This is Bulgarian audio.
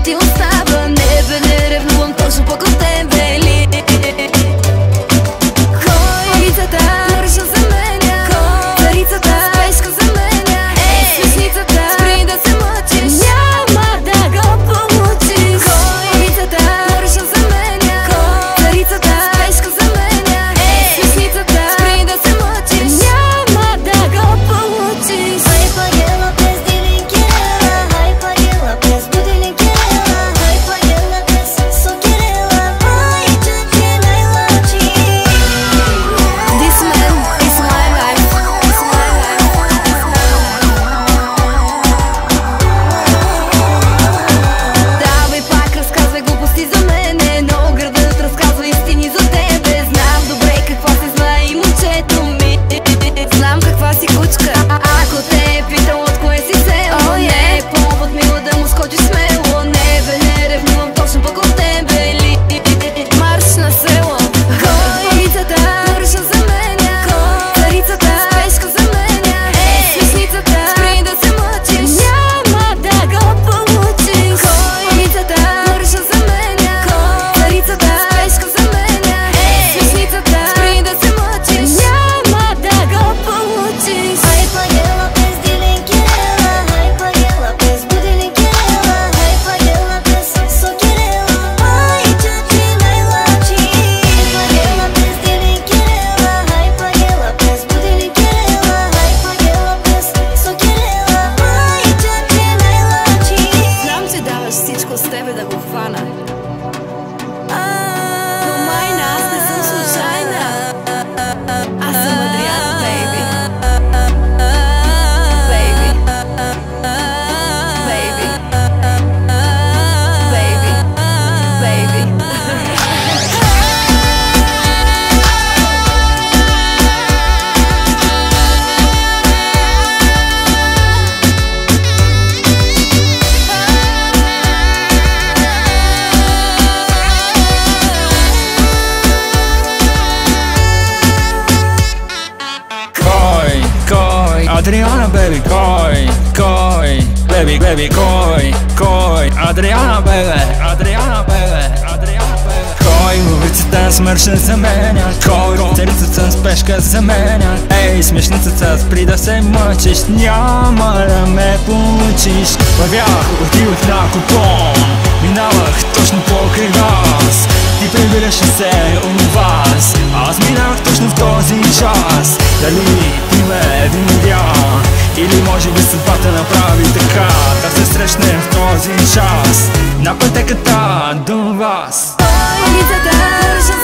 ти остава. Не бе, не ревнувам точно пък от тебе ли? Кой лицата наръчно заменя? Кой царицата спешко заменя? Смешницата спри да се мъчиш, няма да го получиш. Кой лицата наръчно заменя? Кой царицата спешко заменя? Смешницата спри да се мъчиш, няма да го получиш. Хайпагела без дилинкирела, хайпагела без будилинкирела, хайпагела без сокирела, майче ти най-лачи. This man is my life, is my life. Давай пак разказвай глупости за мене, но градът разказва истини за тебе. Знам добре какво се знае и момчето ми, знам каква си кучка. Ако те е питал от кое си село, не е повод мило да му скочиш смело. Не бе, не ревнувам точно пък от тебе ли? Марш на село. Кой лицата наръчно заменя? Кой царицата спешко заменя? Смешницата спри да се мъчиш, няма да го получиш. Кой лицата наръчно заменя? Кой царицата спешко заменя? Смешницата спри да се мъчиш, няма да го получиш. Хайпагела без дилинкирела, хайпагела без будилинкирела, хайпагела без сокирела, майче ти най-лачи. Хайпагела без дилинкирела, хайпагела без будилинкирела, хайпагела без сокирела, майче ти най-лачи. Знам, че даваш всичко с тебе да го хвана, но майна, аз не съм случайна. Аз съм Адриана, бейби. Бейби. Бейби. Бейби. Бейби. Кой, Адриана, беби, кой, беби, кой, Адриана, бебе, Адриана, бебе. Кой улицата смършна заменя, кой царицата спешка заменя, смешницата спри да се мъчиш, няма да ме получиш. Вървях, отивах на купон, минавах точно покрай вас, ти прибираше се у вас, аз минах точно в този час. Дали ти ме видя, или може би съдбата направи така, да се срещнем в този час на пътеката до вас. Кой лицата наръчно